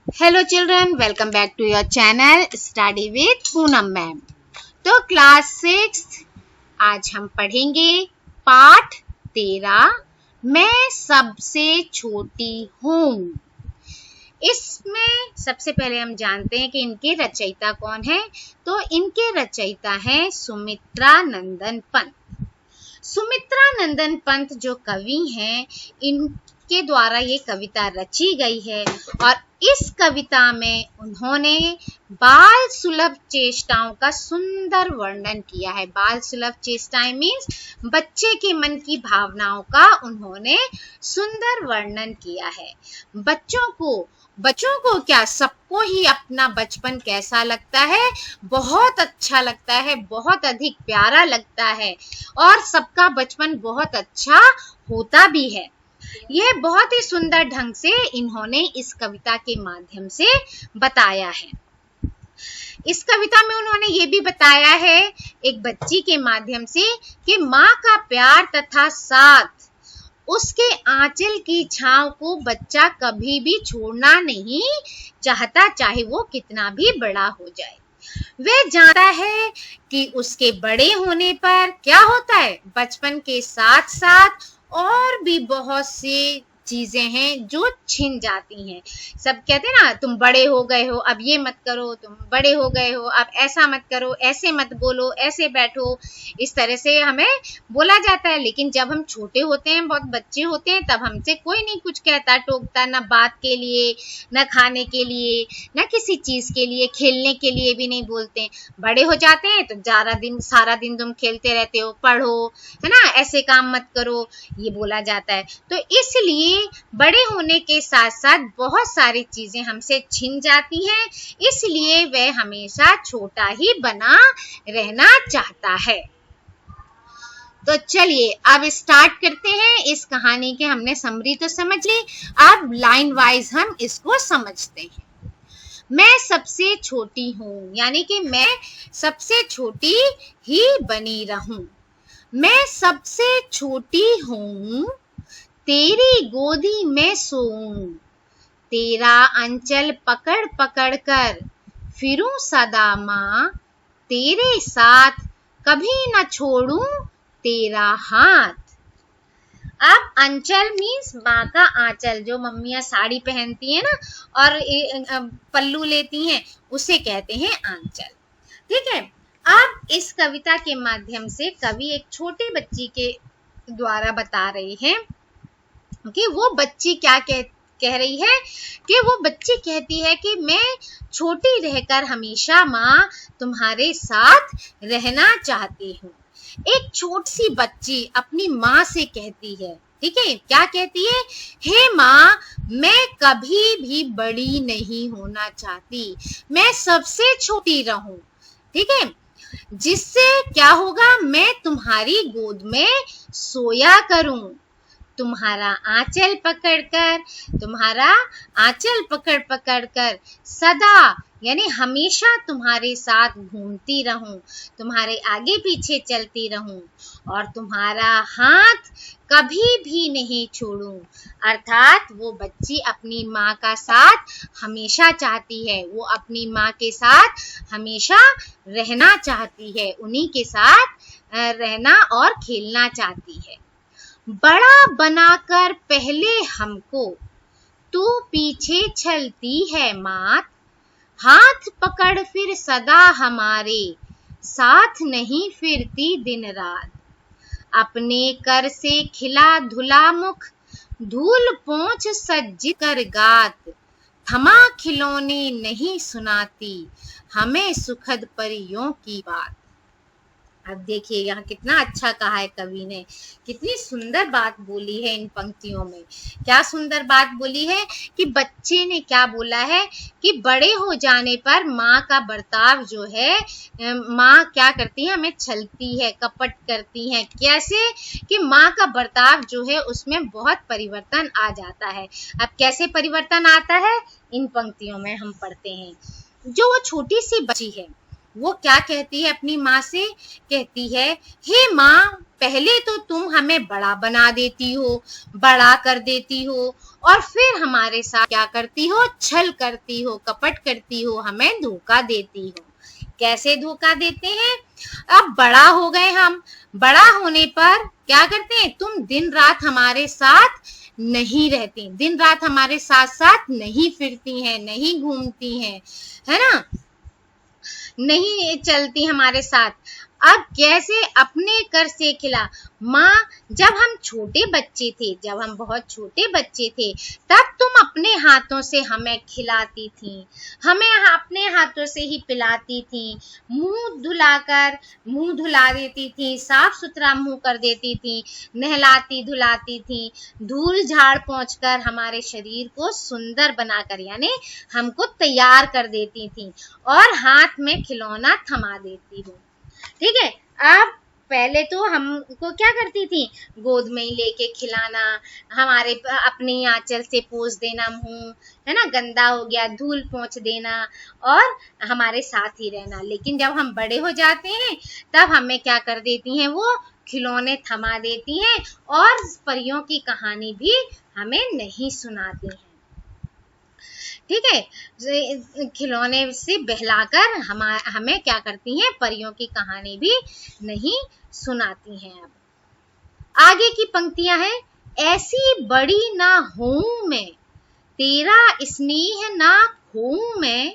Hello children, welcome back to your channel study with Poonam ma'am. तो class 6 आज हम पढ़ेंगे पाठ 13 मैं सबसे छोटी हूँ। इसमें सबसे पहले हम जानते हैं कि इनके रचयिता कौन है। तो इनके रचयिता हैं सुमित्रा नंदन पंत। सुमित्रा नंदन पंत जो कवि हैं, इनके द्वारा ये कविता रची गई है और इस कविता में उन्होंने बाल सुलभ चेष्टाओं का सुंदर वर्णन किया है। बाल सुलभ चेष्टाएं मीन्स बच्चे के मन की भावनाओं का उन्होंने सुंदर वर्णन किया है। बच्चों को क्या, सबको ही अपना बचपन कैसा लगता है, बहुत अच्छा लगता है, बहुत अधिक प्यारा लगता है और सबका बचपन बहुत अच्छा होता भी है। यह बहुत ही सुंदर ढंग से इन्होंने इस कविता के माध्यम से बताया है। इस कविता में उन्होंने ये भी बताया है एक बच्ची के माध्यम से कि माँ का प्यार तथा साथ, उसके आंचल की छांव को बच्चा कभी भी छोड़ना नहीं चाहता, चाहे वो कितना भी बड़ा हो जाए। वह जानता है कि उसके बड़े होने पर क्या होता है, बचपन के साथ साथ और भी बहुत सी चीजें हैं जो छिन जाती हैं। सब कहते हैं ना, तुम बड़े हो गए हो, अब ये मत करो, तुम बड़े हो गए हो, अब ऐसा मत करो, ऐसे मत बोलो, ऐसे बैठो, इस तरह से हमें बोला जाता है। लेकिन जब हम छोटे होते हैं, बहुत बच्चे होते हैं, तब हमसे कोई नहीं कुछ कहता टोकता, ना बात के लिए, ना खाने के लिए, ना किसी चीज के लिए, खेलने के लिए भी नहीं बोलते। बड़े हो जाते हैं तो सारा दिन तुम खेलते रहते हो, पढ़ो, है ना, ऐसे काम मत करो, ये बोला जाता है। तो इसलिए बड़े होने के साथ साथ बहुत सारी चीजें हमसे छिन जाती हैं, इसलिए वह हमेशा छोटा ही बना रहना चाहता है। तो चलिए अब स्टार्ट करते हैं इस कहानी के। हमने समरी तो समझ ली, अब लाइन वाइज हम इसको समझते हैं। मैं सबसे छोटी हूँ, यानी कि मैं सबसे छोटी ही बनी रहूं। मैं सबसे छोटी हूँ, तेरी गोदी में सोऊं, तेरा अंचल पकड़ पकड़ कर फिरूं सदा माँ, तेरे साथ कभी न छोड़ूं तेरा हाथ। अब अंचल मीन्स माँ का आंचल, जो मम्मियाँ साड़ी पहनती हैं ना और पल्लू लेती हैं, उसे कहते हैं आंचल। ठीक है। अब इस कविता के माध्यम से कवि एक छोटे बच्ची के द्वारा बता रहे हैं कि वो बच्ची क्या कह रही है, कि वो बच्ची कहती है कि मैं छोटी रहकर हमेशा माँ तुम्हारे साथ रहना चाहती हूँ। एक छोटी सी बच्ची अपनी माँ से कहती है, ठीक है, क्या कहती है, हे माँ, मैं कभी भी बड़ी नहीं होना चाहती, मैं सबसे छोटी रहूं। ठीक है, जिससे क्या होगा, मैं तुम्हारी गोद में सोया करूं, तुम्हारा आंचल पकड़ कर सदा, यानी हमेशा तुम्हारे साथ घूमती रहूं, तुम्हारे आगे पीछे चलती रहूं और तुम्हारा हाथ कभी भी नहीं छोड़ूं। अर्थात वो बच्ची अपनी माँ का साथ हमेशा चाहती है, वो अपनी माँ के साथ हमेशा रहना चाहती है, उन्हीं के साथ रहना और खेलना चाहती है। बड़ा बनाकर पहले हमको तू पीछे चलती है मात, हाथ पकड़ फिर सदा हमारे साथ नहीं फिरती दिन रात। अपने कर से खिला धुला मुख, धूल पोंछ सज्ज कर गात, थमा खिलौने नहीं सुनाती हमें सुखद परियों की बात। अब देखिए यहाँ कितना अच्छा कहा है कवि ने, कितनी सुंदर बात बोली है इन पंक्तियों में। क्या सुंदर बात बोली है कि बच्चे ने क्या बोला है कि बड़े हो जाने पर माँ का बर्ताव जो है, माँ क्या करती है, हमें छलती है, कपट करती है। कैसे कि माँ का बर्ताव जो है उसमें बहुत परिवर्तन आ जाता है। अब कैसे परिवर्तन आता है, इन पंक्तियों में हम पढ़ते हैं। जो वो छोटी सी बच्ची है, वो क्या कहती है अपनी माँ से, कहती है हे माँ, पहले तो तुम हमें बड़ा बना देती हो, बड़ा कर देती हो, और फिर हमारे साथ क्या करती हो, छल करती हो, कपट करती हो, हमें धोखा देती हो। कैसे धोखा देते हैं, अब बड़ा हो गए हम, बड़ा होने पर क्या करते हैं, तुम दिन रात हमारे साथ नहीं रहती, दिन रात हमारे साथ साथ नहीं फिरती हैं, नहीं घूमती हैं, है ना, नहीं चलती हमारे साथ। अब कैसे, अपने कर से खिला। माँ, जब हम छोटे बच्चे थे, जब हम बहुत छोटे बच्चे थे, तब तुम अपने हाथों से हमें खिलाती थी, हमें अपने हाथों से ही पिलाती थी, मुंह धुला देती थी, साफ सुथरा मुंह कर देती थी, नहलाती धुलाती थी, धूल झाड़ पोंछकर हमारे शरीर को सुंदर बनाकर, यानी हमको तैयार कर देती थी, और हाथ में खिलौना थमा देती हूँ। ठीक है। अब पहले तो हमको क्या करती थी, गोद में ही लेके खिलाना, हमारे अपनी आंचल से पोंछ देना मुंह, है ना, गंदा हो गया धूल पोंछ देना, और हमारे साथ ही रहना। लेकिन जब हम बड़े हो जाते हैं तब हमें क्या कर देती हैं, वो खिलौने थमा देती हैं, और परियों की कहानी भी हमें नहीं सुनाती हैं। ठीक है, खिलौने से बहलाकर हमें क्या करती हैं, परियों की कहानी भी नहीं सुनाती हैं। अब आगे की पंक्तियां हैं, ऐसी बड़ी ना होऊं मैं, तेरा स्नेह ना खोऊं मैं,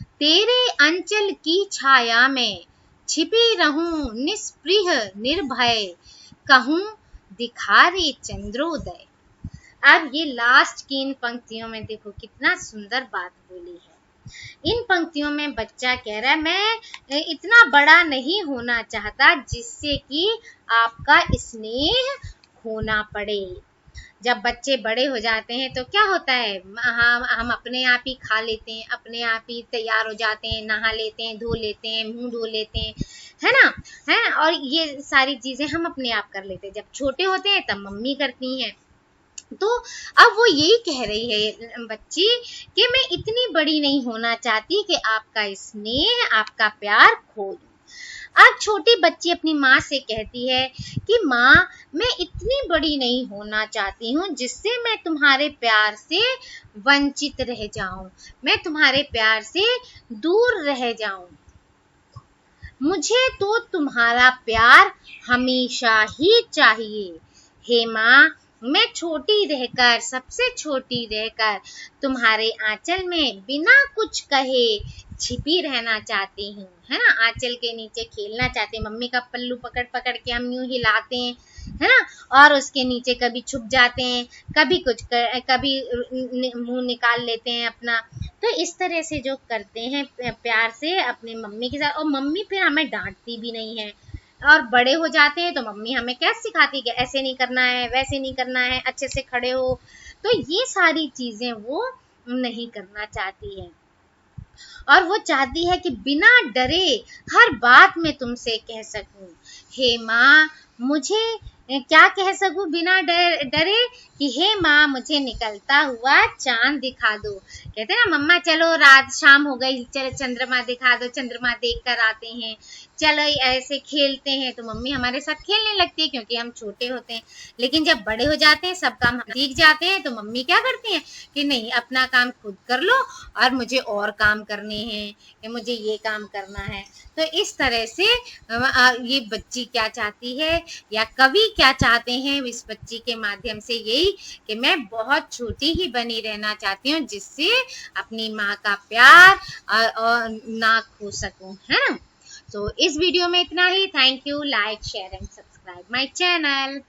तेरे अंचल की छाया में छिपी रहूं निस्पृह निर्भय, कहूं दिखा रे चंद्रोदय। अब ये लास्ट की इन पंक्तियों में देखो कितना सुंदर बात बोली है। इन पंक्तियों में बच्चा कह रहा है, मैं इतना बड़ा नहीं होना चाहता जिससे कि आपका स्नेह खोना पड़े। जब बच्चे बड़े हो जाते हैं तो क्या होता है, हम अपने आप ही खा लेते हैं, अपने आप ही तैयार हो जाते हैं, नहा लेते हैं, धो लेते हैं, मुंह धो लेते हैं, है ना, है, और ये सारी चीजें हम अपने आप कर लेते हैं। जब छोटे होते हैं तब मम्मी करती हैं। तो अब वो यही कह रही है बच्ची कि मैं इतनी बड़ी नहीं होना चाहती कि आपका स्नेह, आपका प्यार खो दूं। अब छोटी बच्ची अपनी माँ से कहती है कि माँ, मैं इतनी बड़ी नहीं होना चाहती हूँ जिससे मैं तुम्हारे प्यार से वंचित रह जाऊं, मैं तुम्हारे प्यार से दूर रह जाऊं। मुझे तो तुम्हारा प्यार हमेशा ही चाहिए। हे माँ, मैं छोटी रहकर, सबसे छोटी रहकर तुम्हारे आंचल में बिना कुछ कहे छिपी रहना चाहती हूँ, है ना, आंचल के नीचे खेलना चाहते हैं। मम्मी का पल्लू पकड़ पकड़ के हम यूं हिलाते हैं, है ना, और उसके नीचे कभी छुप जाते हैं, कभी मुंह निकाल लेते हैं अपना। तो इस तरह से जो करते हैं प्यार से अपने मम्मी के साथ, और मम्मी फिर हमें डांटती भी नहीं है। और बड़े हो जाते हैं तो मम्मी हमें क्या सिखाती है, ऐसे नहीं करना है, वैसे नहीं करना है, अच्छे से खड़े हो। तो ये सारी चीजें वो नहीं करना चाहती है, और वो चाहती है कि बिना डरे हर बात में तुमसे कह सकूं, हे माँ, मुझे क्या कह सकूं बिना डरे कि हे माँ, मुझे निकलता हुआ चांद दिखा दो। कहते हैं ना, मम्मा चलो रात शाम हो गई, चलो चंद्रमा दिखा दो, चंद्रमा देख कर आते हैं, चलो ऐसे खेलते हैं। तो मम्मी हमारे साथ खेलने लगती है क्योंकि हम छोटे होते हैं। लेकिन जब बड़े हो जाते हैं, सब काम सीख जाते हैं, तो मम्मी क्या करती हैं कि नहीं, अपना काम खुद कर लो, और मुझे और काम करने हैं, कि मुझे ये काम करना है। तो इस तरह से ये बच्ची क्या चाहती है, या कवि क्या चाहते हैं इस बच्ची के माध्यम से, यही कि मैं बहुत छोटी ही बनी रहना चाहती हूँ जिससे अपनी माँ का प्यार ना खो सकूं, है ना। तो इस वीडियो में इतना ही। Thank you. Like, share and subscribe my channel.